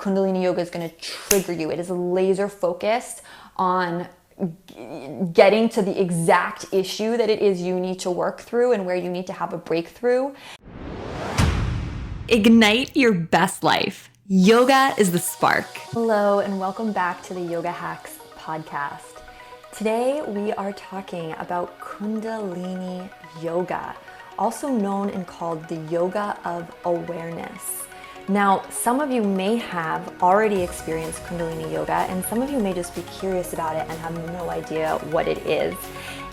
Kundalini Yoga is going to trigger you. It is laser focused on getting to the exact issue that it is you need to work through and where you need to have a breakthrough. Ignite your best life. Yoga is the spark. Hello, and welcome back to the Yoga Hacks podcast. Today we are talking about Kundalini Yoga, also known and called the yoga of awareness. Now, some of you may have already experienced Kundalini Yoga, and some of you may just be curious about it and have no idea what it is.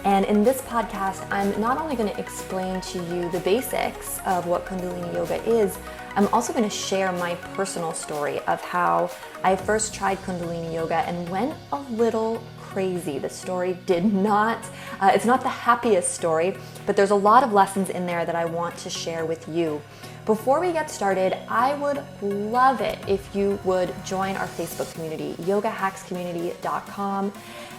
And in this podcast, I'm not only going to explain to you the basics of what Kundalini Yoga is, I'm also going to share my personal story of how I first tried Kundalini Yoga and went a little crazy. The story did not, it's not the happiest story, but there's a lot of lessons in there that I want to share with you. Before we get started, I would love it if you would join our Facebook community, yogahackscommunity.com.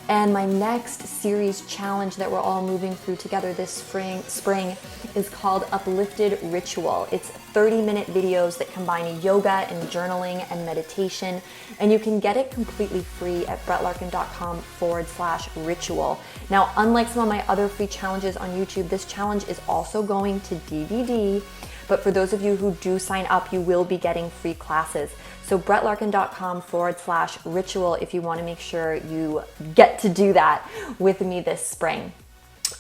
And my next series challenge that we're all moving through together this spring is called Uplifted Ritual. It's 30-minute videos that combine yoga and journaling and meditation. And you can get it completely free at brettlarkin.com/ritual. Now, unlike some of my other free challenges on YouTube, this challenge is also going to DVD. But for those of you who do sign up, you will be getting free classes. So brettlarkin.com/ritual if you want to make sure you get to do that with me this spring.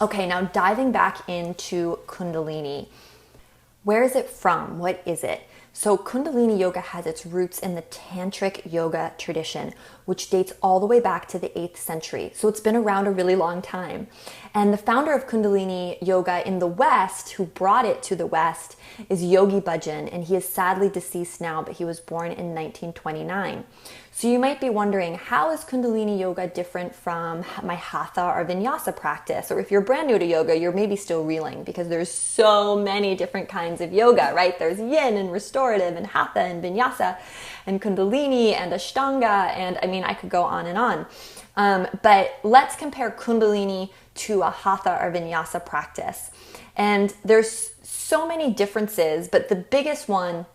Okay, now diving back into Kundalini. Where is it from? What is it? So Kundalini Yoga has its roots in the Tantric yoga tradition, which dates all the way back to the 8th century. So it's been around a really long time. And the founder of Kundalini Yoga in the West, who brought it to the West, is Yogi Bhajan, and he is sadly deceased now, but he was born in 1929. So you might be wondering, how is Kundalini Yoga different from my Hatha or Vinyasa practice? Or if you're brand new to yoga, you're maybe still reeling because there's so many different kinds of yoga, right? There's yin and restorative and Hatha and Vinyasa and Kundalini and Ashtanga, and I mean, I could go on and on. But let's compare Kundalini to a Hatha or Vinyasa practice. And there's so many differences, but the biggest one,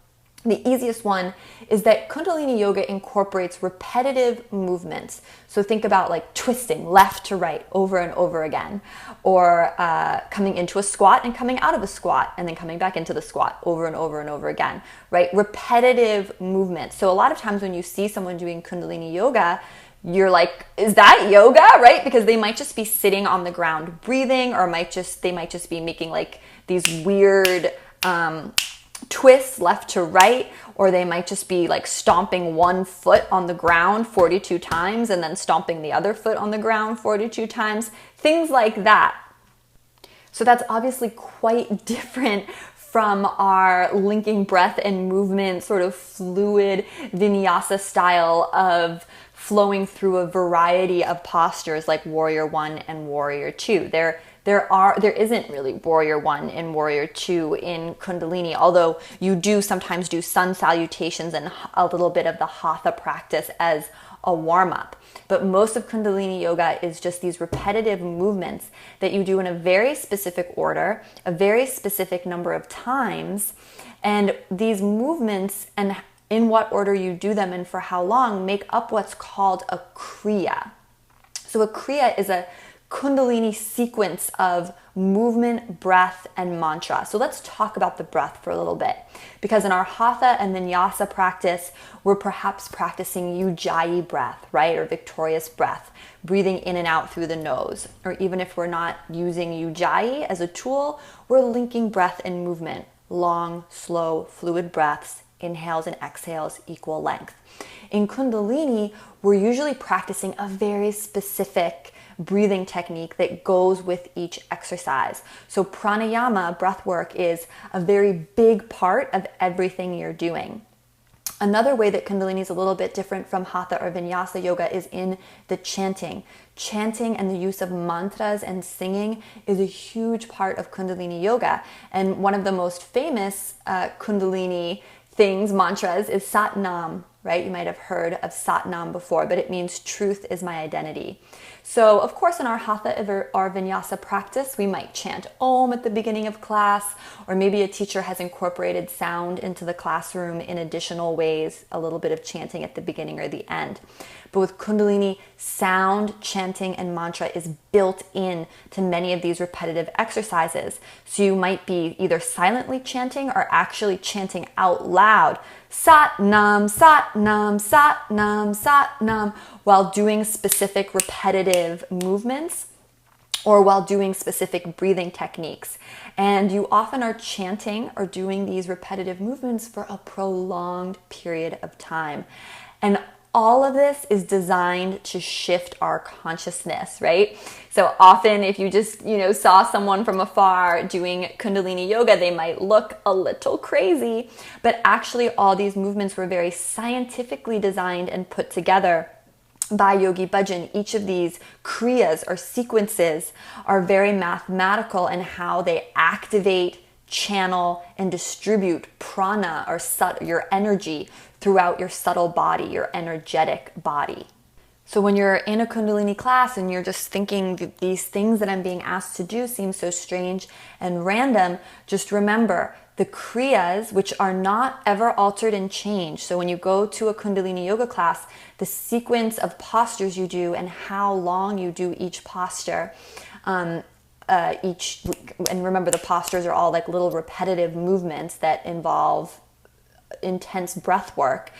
the easiest one, is that Kundalini Yoga incorporates repetitive movements. So think about like twisting left to right over and over again, or coming into a squat and coming out of a squat and then coming back into the squat over and over and over again, right? Repetitive movements. So a lot of times when you see someone doing Kundalini Yoga, you're like, is that yoga, right? Because they might just be sitting on the ground breathing, or they might just be making like these weird twists left to right, or they might just be like stomping one foot on the ground 42 times and then stomping the other foot on the ground 42 times, things like that. So that's obviously quite different from our linking breath and movement, sort of fluid Vinyasa style of flowing through a variety of postures like Warrior 1 and Warrior 2. There isn't really Warrior 1 and Warrior 2 in Kundalini, although you do sometimes do sun salutations and a little bit of the Hatha practice as a warm-up. But most of Kundalini Yoga is just these repetitive movements that you do in a very specific order, a very specific number of times, and these movements and in what order you do them and for how long make up what's called a Kriya. So a Kriya is a Kundalini sequence of movement, breath, and mantra. So let's talk about the breath for a little bit. Because in our Hatha and Vinyasa practice, we're perhaps practicing Ujjayi breath, right? Or victorious breath, breathing in and out through the nose. Or even if we're not using Ujjayi as a tool, we're linking breath and movement. Long, slow, fluid breaths, inhales and exhales equal length. In Kundalini, we're usually practicing a very specific breathing technique that goes with each exercise. So pranayama, breath work, is a very big part of everything you're doing. Another way that Kundalini is a little bit different from Hatha or Vinyasa yoga is in the chanting. Chanting and the use of mantras and singing is a huge part of Kundalini yoga. And one of the most famous Kundalini mantras is Sat Nam, right? You might have heard of Sat Nam before, but it means truth is my identity. So of course in our Hatha or Vinyasa practice, we might chant Om at the beginning of class, or maybe a teacher has incorporated sound into the classroom in additional ways, a little bit of chanting at the beginning or the end. But with Kundalini, sound, chanting, and mantra is built in to many of these repetitive exercises. So you might be either silently chanting or actually chanting out loud, Sat Nam, Sat Nam, Sat Nam, Sat Nam, while doing specific repetitive movements or while doing specific breathing techniques. And you often are chanting or doing these repetitive movements for a prolonged period of time. And all of this is designed to shift our consciousness, right? So often if you just, saw someone from afar doing Kundalini Yoga, they might look a little crazy, but actually all these movements were very scientifically designed and put together by Yogi Bhajan. Each of these Kriyas or sequences are very mathematical in how they activate, channel, and distribute prana or your energy throughout your subtle body, your energetic body. So when you're in a Kundalini class and you're just thinking that these things that I'm being asked to do seem so strange and random, just remember the Kriyas, which are not ever altered and changed. So when you go to a Kundalini Yoga class, the sequence of postures you do and how long you do each posture, and remember the postures are all like little repetitive movements that involve intense breath work.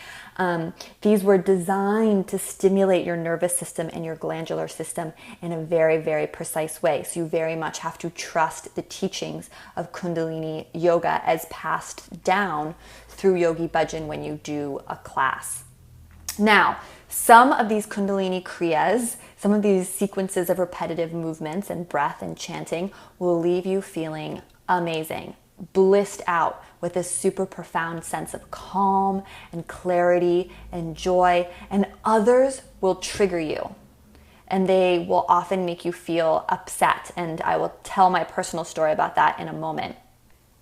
These were designed to stimulate your nervous system and your glandular system in a very, very precise way. So you very much have to trust the teachings of Kundalini Yoga as passed down through Yogi Bhajan when you do a class. Now, some of these Kundalini Kriyas, some of these sequences of repetitive movements and breath and chanting will leave you feeling amazing, blissed out with a super profound sense of calm and clarity and joy, and others will trigger you and they will often make you feel upset, and I will tell my personal story about that in a moment.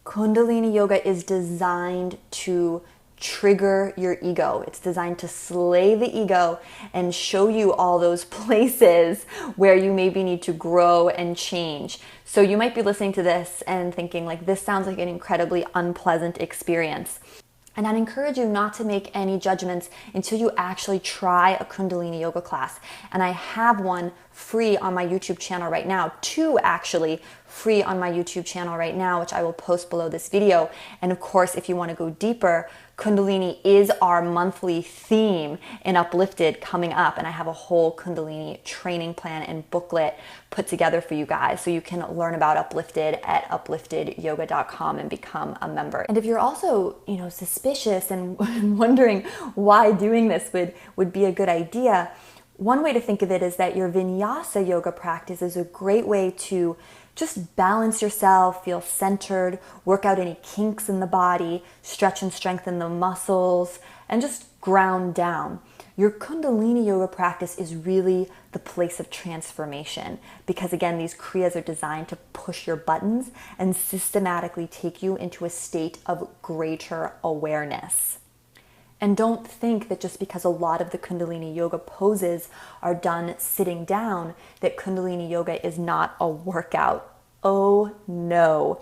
Kundalini Yoga is designed to trigger your ego. It's designed to slay the ego and show you all those places where you maybe need to grow and change. So you might be listening to this and thinking like, this sounds like an incredibly unpleasant experience. And I'd encourage you not to make any judgments until you actually try a Kundalini Yoga class. And I have one free on my YouTube channel right now, 2 actually free on my YouTube channel right now, which I will post below this video. And of course, if you want to go deeper, Kundalini is our monthly theme in Uplifted coming up, and I have a whole Kundalini training plan and booklet put together for you guys, so you can learn about Uplifted at upliftedyoga.com and become a member. And if you're also, suspicious and wondering why doing this would be a good idea, one way to think of it is that your Vinyasa yoga practice is a great way to just balance yourself, feel centered, work out any kinks in the body, stretch and strengthen the muscles, and just ground down. Your Kundalini Yoga practice is really the place of transformation because, again, these Kriyas are designed to push your buttons and systematically take you into a state of greater awareness. And don't think that just because a lot of the Kundalini Yoga poses are done sitting down, that Kundalini Yoga is not a workout. Oh no.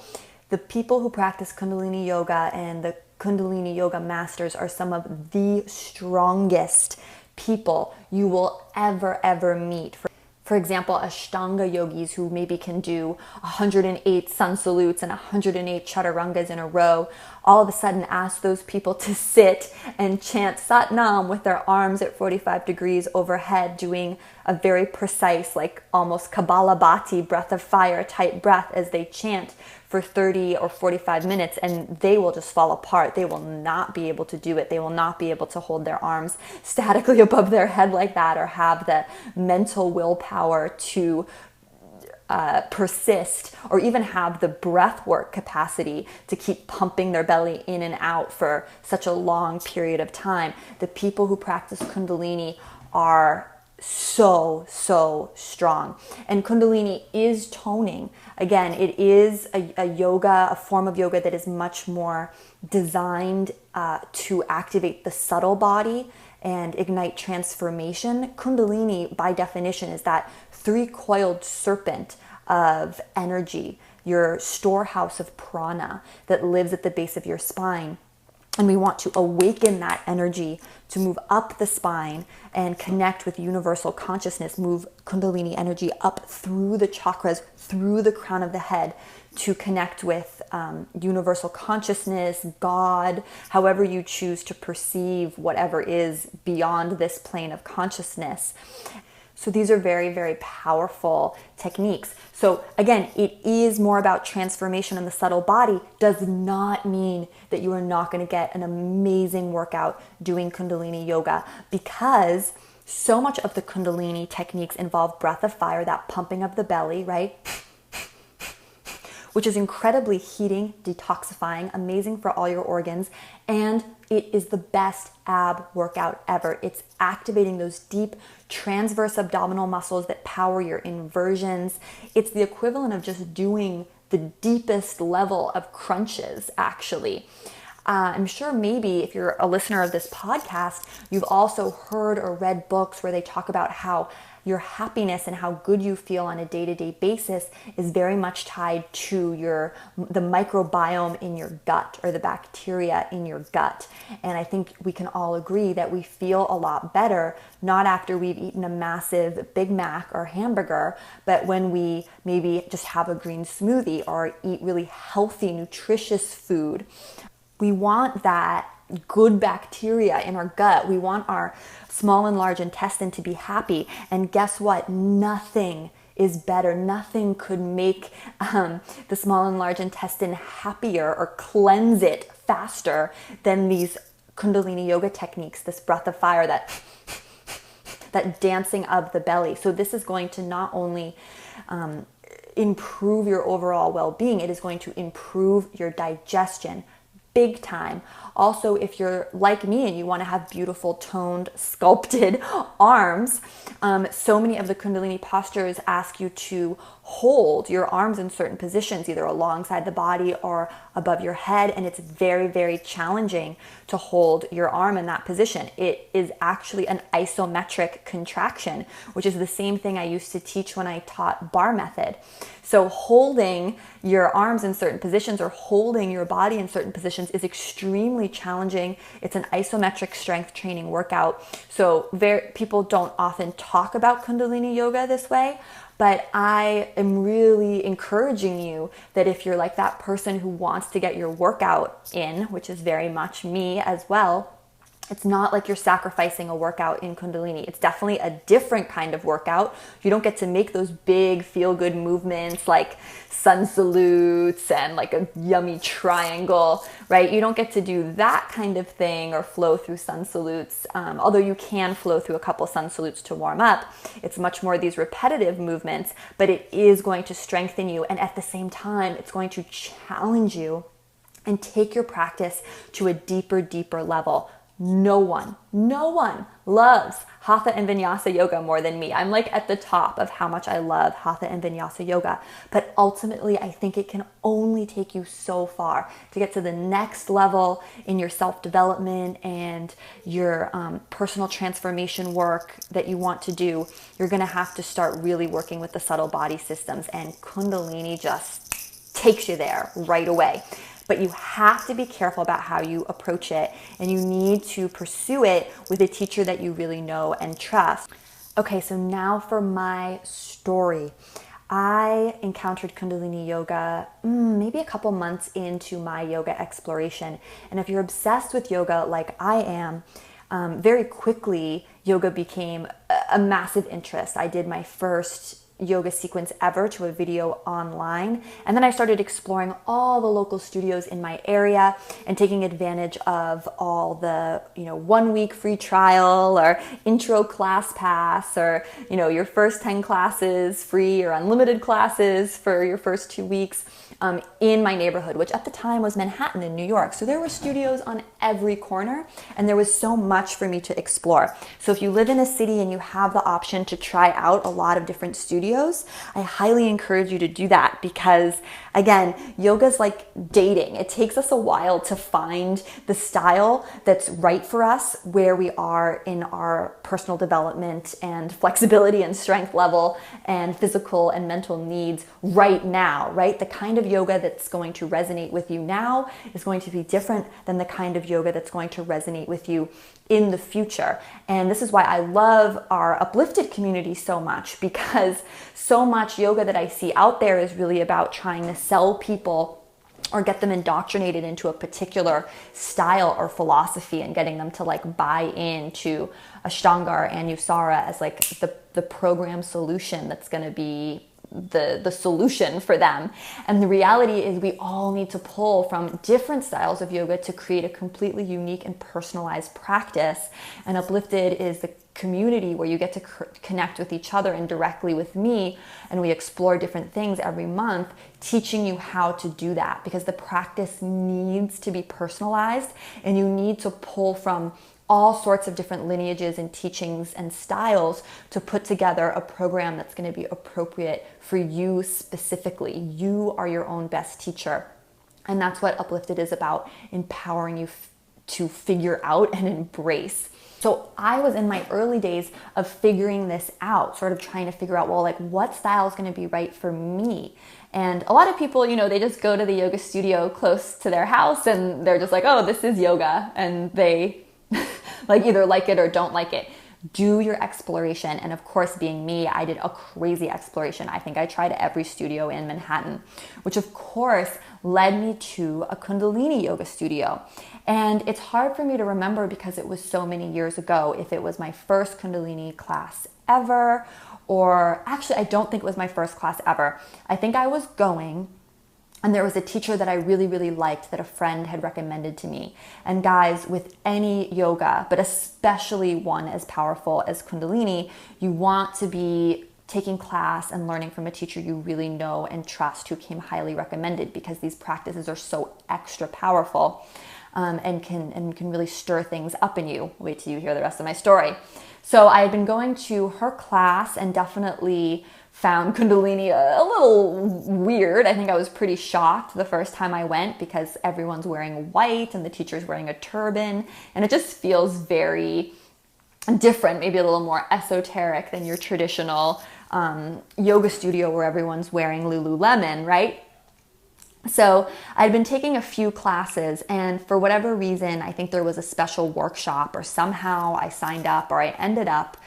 The people who practice Kundalini Yoga and the Kundalini Yoga masters are some of the strongest people you will ever meet. For example, Ashtanga yogis who maybe can do 108 sun salutes and 108 chaturangas in a row, all of a sudden ask those people to sit and chant Sat Nam with their arms at 45 degrees overhead, doing a very precise, like almost Kapalabhati, breath of fire type breath as they chant for 30 or 45 minutes, and they will just fall apart. They will not be able to do it. They will not be able to hold their arms statically above their head like that, or have the mental willpower to persist, or even have the breath work capacity to keep pumping their belly in and out for such a long period of time. The people who practice Kundalini are so strong. And Kundalini is toning. Again, it is a yoga, a form of yoga that is much more designed to activate the subtle body and ignite transformation. Kundalini, by definition, is that three-coiled serpent of energy, your storehouse of prana that lives at the base of your spine. And we want to awaken that energy to move up the spine and connect with universal consciousness, move Kundalini energy up through the chakras, through the crown of the head, to connect with universal consciousness, God, however you choose to perceive whatever is beyond this plane of consciousness. So these are very, very powerful techniques. So again, it is more about transformation in the subtle body. Does not mean that you are not going to get an amazing workout doing Kundalini yoga, because so much of the Kundalini techniques involve breath of fire, that pumping of the belly, right? Which is incredibly heating, detoxifying, amazing for all your organs, and it is the best ab workout ever. It's activating those deep transverse abdominal muscles that power your inversions. It's the equivalent of just doing the deepest level of crunches, actually. I'm sure maybe if you're a listener of this podcast, you've also heard or read books where they talk about how your happiness and how good you feel on a day-to-day basis is very much tied to the microbiome in your gut, or the bacteria in your gut. And I think we can all agree that we feel a lot better, not after we've eaten a massive Big Mac or hamburger, but when we maybe just have a green smoothie or eat really healthy, nutritious food. We want that good bacteria in our gut. We want our small and large intestine to be happy. And guess what? Nothing is better. Nothing could make the small and large intestine happier or cleanse it faster than these Kundalini yoga techniques, this breath of fire, that dancing of the belly. So this is going to not only improve your overall well-being, it is going to improve your digestion big time. Also, if you're like me and you want to have beautiful, toned, sculpted arms, so many of the Kundalini postures ask you to hold your arms in certain positions, either alongside the body or above your head, and it's very, very challenging to hold your arm in that position. It is actually an isometric contraction, which is the same thing I used to teach when I taught bar method. So holding your arms in certain positions or holding your body in certain positions is extremely challenging. It's an isometric strength training workout. So people don't often talk about Kundalini yoga this way, but I am really encouraging you that if you're like that person who wants to get your workout in, which is very much me as well, it's not like you're sacrificing a workout in Kundalini. It's definitely a different kind of workout. You don't get to make those big feel-good movements like sun salutes and like a yummy triangle, right? You don't get to do that kind of thing or flow through sun salutes, although you can flow through a couple sun salutes to warm up. It's much more these repetitive movements, but it is going to strengthen you, and at the same time, it's going to challenge you and take your practice to a deeper level. No one loves Hatha and Vinyasa yoga more than me. I'm like at the top of how much I love Hatha and Vinyasa yoga. But ultimately, I think it can only take you so far to get to the next level in your self-development and your personal transformation work that you want to do. You're going to have to start really working with the subtle body systems, and Kundalini just takes you there right away. But you have to be careful about how you approach it, and you need to pursue it with a teacher that you really know and trust. Okay, so now for my story. I encountered Kundalini yoga maybe a couple months into my yoga exploration. And if you're obsessed with yoga like I am, very quickly yoga became a massive interest. I did my first yoga sequence ever to a video online. And then I started exploring all the local studios in my area and taking advantage of all the, 1 week free trial or intro class pass, or, your first 10 classes free or unlimited classes for your first 2 weeks. In my neighborhood, which at the time was Manhattan in New York. So there were studios on every corner, and there was so much for me to explore. So if you live in a city and you have the option to try out a lot of different studios, I highly encourage you to do that, because again, yoga is like dating. It takes us a while to find the style that's right for us, where we are in our personal development and flexibility and strength level and physical and mental needs right now, right? The kind of yoga that's going to resonate with you now is going to be different than the kind of yoga that's going to resonate with you in the future. And this is why I love our Uplifted community so much, because so much yoga that I see out there is really about trying to sell people or get them indoctrinated into a particular style or philosophy, and getting them to like buy into Ashtanga or Anusara as like the program solution that's going to be the solution for them. And the reality is we all need to pull from different styles of yoga to create a completely unique and personalized practice. And Uplifted is the community where you get to connect with each other and directly with me, and we explore different things every month, teaching you how to do that, because the practice needs to be personalized, and you need to pull from all sorts of different lineages and teachings and styles to put together a program that's going to be appropriate for you specifically. You are your own best teacher. And that's what Uplifted is about, empowering you to figure out and embrace. So I was in my early days of figuring this out, sort of trying to figure out, well, like what style is going to be right for me. And a lot of people, they just go to the yoga studio close to their house and they're just like, oh, this is yoga. And they like either like it or don't like it. Do your exploration. And of course, being me, I did a crazy exploration. I think I tried every studio in Manhattan, which of course led me to a Kundalini yoga studio. And it's hard for me to remember, because it was so many years ago, if it was my first Kundalini class ever, or actually, I don't think it was my first class ever. I think I was going, and there was a teacher that I really, really liked that a friend had recommended to me. And guys, with any yoga, but especially one as powerful as Kundalini, you want to be taking class and learning from a teacher you really know and trust, who came highly recommended, because these practices are so extra powerful and can really stir things up in you. Wait till you hear the rest of my story. So I had been going to her class and definitely found Kundalini a little weird. I think I was pretty shocked the first time I went, because everyone's wearing white and the teacher's wearing a turban, and it just feels very different, maybe a little more esoteric than your traditional yoga studio where everyone's wearing Lululemon, right? So I'd been taking a few classes, and for whatever reason, I think there was a special workshop, or somehow I signed up, or I ended up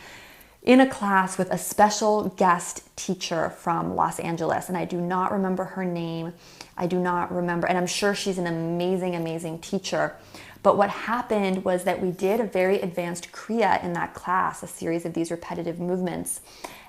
in a class with a special guest teacher from Los Angeles. And I do not remember her name. I do not remember, and I'm sure she's an amazing, amazing teacher. But what happened was that we did a very advanced Kriya in that class, a series of these repetitive movements.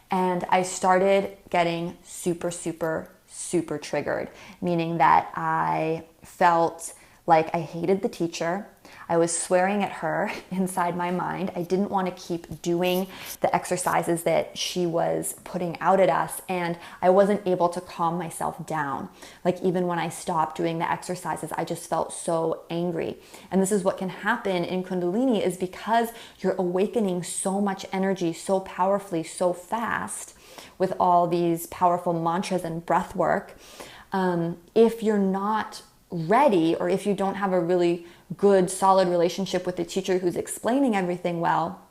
And I started getting super, super, super triggered, meaning that I felt like I hated the teacher. I was swearing at her inside my mind. I didn't want to keep doing the exercises that she was putting out at us, and I wasn't able to calm myself down. Like even when I stopped doing the exercises, I just felt so angry. And this is what can happen in Kundalini, is because you're awakening so much energy so powerfully, so fast, with all these powerful mantras and breath work. If you're not ready, or if you don't have a really good, solid relationship with the teacher who's explaining everything well,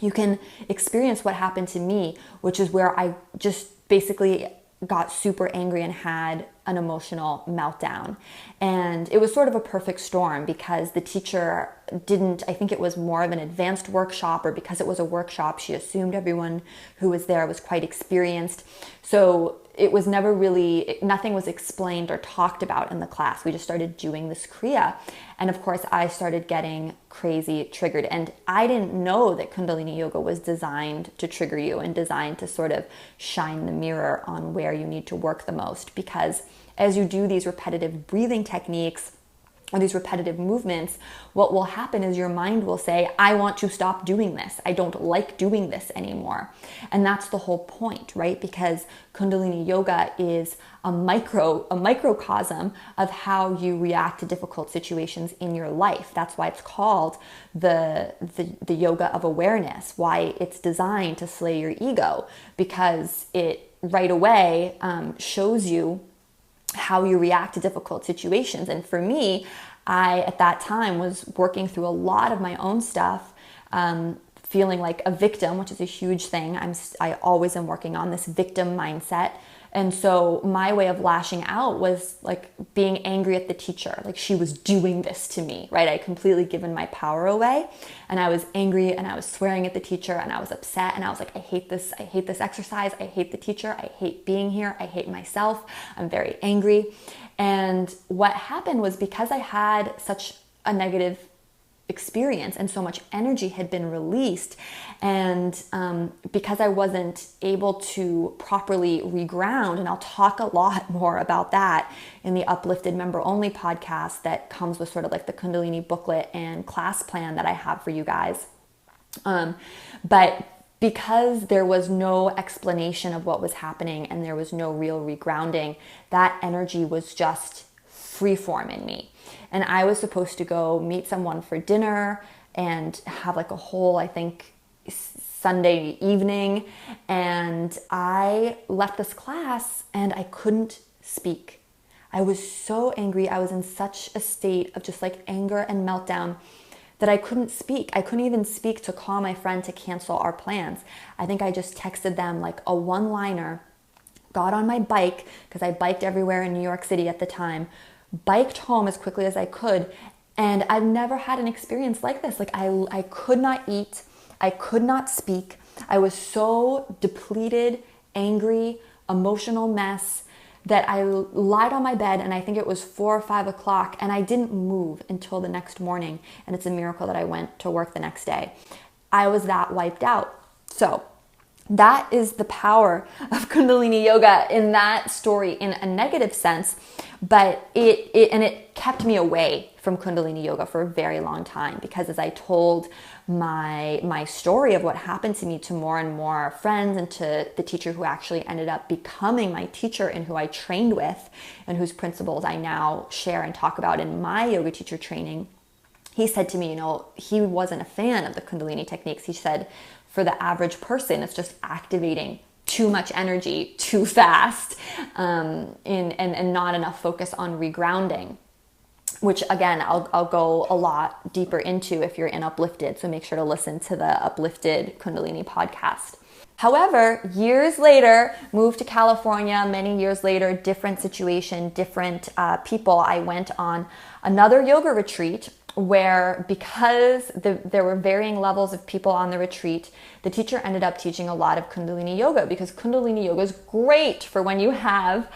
you can experience what happened to me, which is where I just basically got super angry and had an emotional meltdown. And it was sort of a perfect storm, because the teacher I think it was more of an advanced workshop, or because it was a workshop, she assumed everyone who was there was quite experienced. So it was never really, nothing was explained or talked about in the class. We just started doing this Kriya. And of course, I started getting crazy triggered. And I didn't know that Kundalini Yoga was designed to trigger you and designed to sort of shine the mirror on where you need to work the most. Because as you do these repetitive breathing techniques, or these repetitive movements, what will happen is your mind will say, I want to stop doing this. I don't like doing this anymore. And that's the whole point, right? Because Kundalini Yoga is a microcosm of how you react to difficult situations in your life. That's why it's called the yoga of awareness, why it's designed to slay your ego, because it right away shows you how you react to difficult situations. And for me, I, at that time, was working through a lot of my own stuff, feeling like a victim, which is a huge thing. I always am working on this victim mindset. And so my way of lashing out was like being angry at the teacher. Like, she was doing this to me, right? I completely given my power away, and I was angry, and I was swearing at the teacher, and I was upset, and I was like, I hate this exercise. I hate the teacher. I hate being here. I hate myself. I'm very angry. And what happened was, because I had such a negative experience and so much energy had been released, and because I wasn't able to properly reground, and I'll talk a lot more about that in the Uplifted member only podcast that comes with sort of like the Kundalini booklet and class plan that I have for you guys. But because there was no explanation of what was happening and there was no real regrounding, that energy was just freeform in me. And I was supposed to go meet someone for dinner and have like a whole, I think, Sunday evening. And I left this class and I couldn't speak. I was so angry. I was in such a state of just like anger and meltdown that I couldn't speak. I couldn't even speak to call my friend to cancel our plans. I think I just texted them like a one-liner, got on my bike, because I biked everywhere in New York City at the time, biked home as quickly as I could. And I've never had an experience like this. Like I could not eat. I could not speak. I was so depleted, angry, emotional mess that I lied on my bed, and I think it was 4 or 5 o'clock, and I didn't move until the next morning. And it's a miracle that I went to work the next day. I was that wiped out. So that is the power of Kundalini Yoga in that story, in a negative sense, but it kept me away from Kundalini Yoga for a very long time, because as I told my story of what happened to me to more and more friends, and to the teacher who actually ended up becoming my teacher and who I trained with, and whose principles I now share and talk about in my yoga teacher training, he said to me, he wasn't a fan of the Kundalini techniques. He said, for the average person, it's just activating too much energy too fast, and not enough focus on regrounding, which again, I'll go a lot deeper into if you're in Uplifted. So make sure to listen to the Uplifted Kundalini podcast. However, years later, moved to California, many years later, different situation, different people. I went on another yoga retreat where, because there were varying levels of people on the retreat, the teacher ended up teaching a lot of Kundalini Yoga, because Kundalini Yoga is great for when you have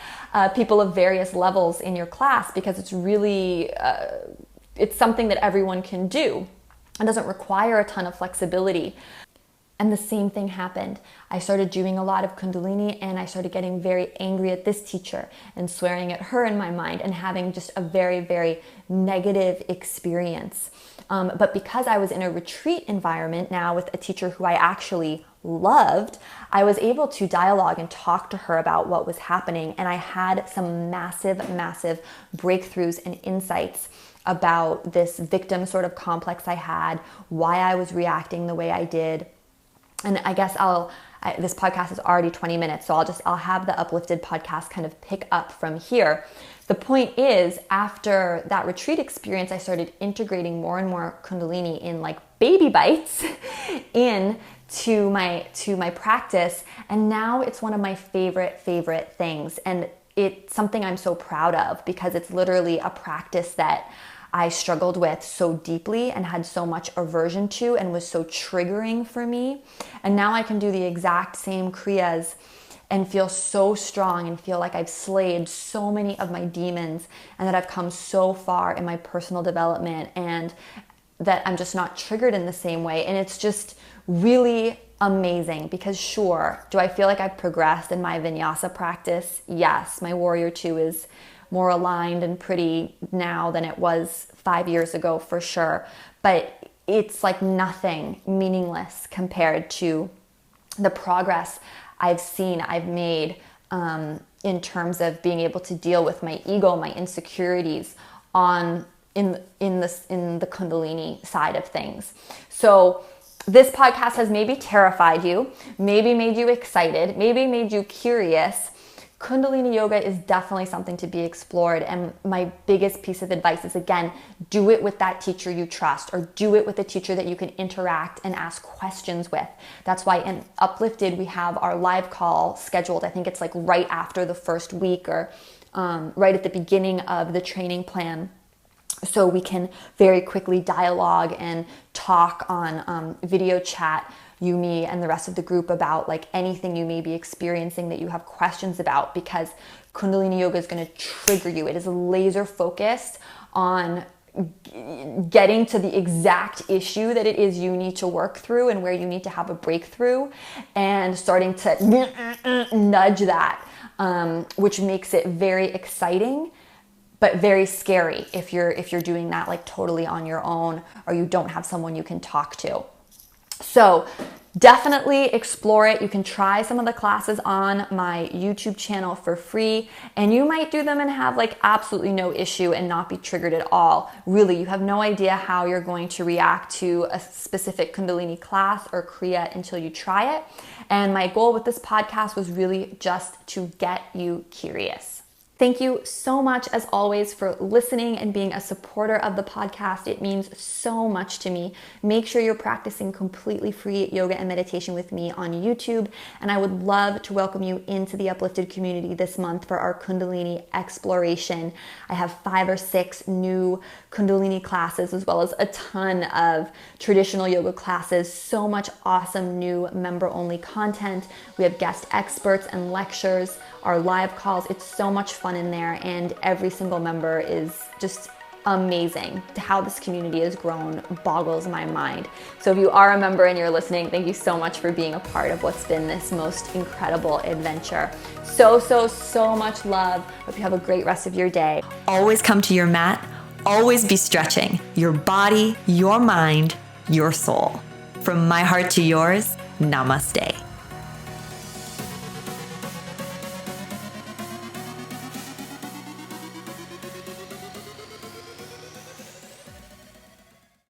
people of various levels in your class, because it's really, it's something that everyone can do. It doesn't require a ton of flexibility. And the same thing happened. I started doing a lot of Kundalini, and I started getting very angry at this teacher and swearing at her in my mind, and having just a very, very negative experience. But because I was in a retreat environment now with a teacher who I actually loved, I was able to dialogue and talk to her about what was happening. And I had some massive, massive breakthroughs and insights about this victim sort of complex I had, why I was reacting the way I did. And I guess this podcast is already 20 minutes, so I'll have the Uplifted podcast kind of pick up from here. The point is, after that retreat experience, I started integrating more and more Kundalini in like baby bites into my practice. And now it's one of my favorite things. And it's something I'm so proud of, because it's literally a practice that I struggled with so deeply and had so much aversion to and was so triggering for me. And now I can do the exact same Kriyas and feel so strong and feel like I've slayed so many of my demons and that I've come so far in my personal development and that I'm just not triggered in the same way. And it's just really amazing because sure, do I feel like I've progressed in my Vinyasa practice? Yes, my Warrior 2 is more aligned and pretty now than it was 5 years ago for sure. But it's like nothing, meaningless compared to the progress I've seen, I've made in terms of being able to deal with my ego, my insecurities in the Kundalini side of things. So this podcast has maybe terrified you, maybe made you excited, maybe made you curious. Kundalini Yoga is definitely something to be explored. And my biggest piece of advice is, again, do it with that teacher you trust, or do it with a teacher that you can interact and ask questions with. That's why in Uplifted, we have our live call scheduled. I think it's like right after the first week or right at the beginning of the training plan. So we can very quickly dialogue and talk on video chat, you, me, and the rest of the group about like anything you may be experiencing that you have questions about, because Kundalini Yoga is going to trigger you. It is laser focused on getting to the exact issue that it is you need to work through and where you need to have a breakthrough, and starting to nudge that, which makes it very exciting but very scary if you're doing that like totally on your own, or you don't have someone you can talk to. So definitely explore it. You can try some of the classes on my YouTube channel for free, and you might do them and have like absolutely no issue and not be triggered at all. Really, you have no idea how you're going to react to a specific Kundalini class or Kriya until you try it. And my goal with this podcast was really just to get you curious. Thank you so much, as always, for listening and being a supporter of the podcast. It means so much to me. Make sure you're practicing completely free yoga and meditation with me on YouTube. And I would love to welcome you into the Uplifted community this month for our Kundalini exploration. I have 5 or 6 new Kundalini classes, as well as a ton of traditional yoga classes. So much awesome new member-only content. We have guest experts and lectures, our live calls. It's so much fun in there, and every single member is just amazing. How this community has grown boggles my mind. So if you are a member and you're listening, thank you so much for being a part of what's been this most incredible adventure. So much love. Hope you have a great rest of your day. Always come to your mat. Always be stretching your body, your mind, your soul. From my heart to yours, namaste.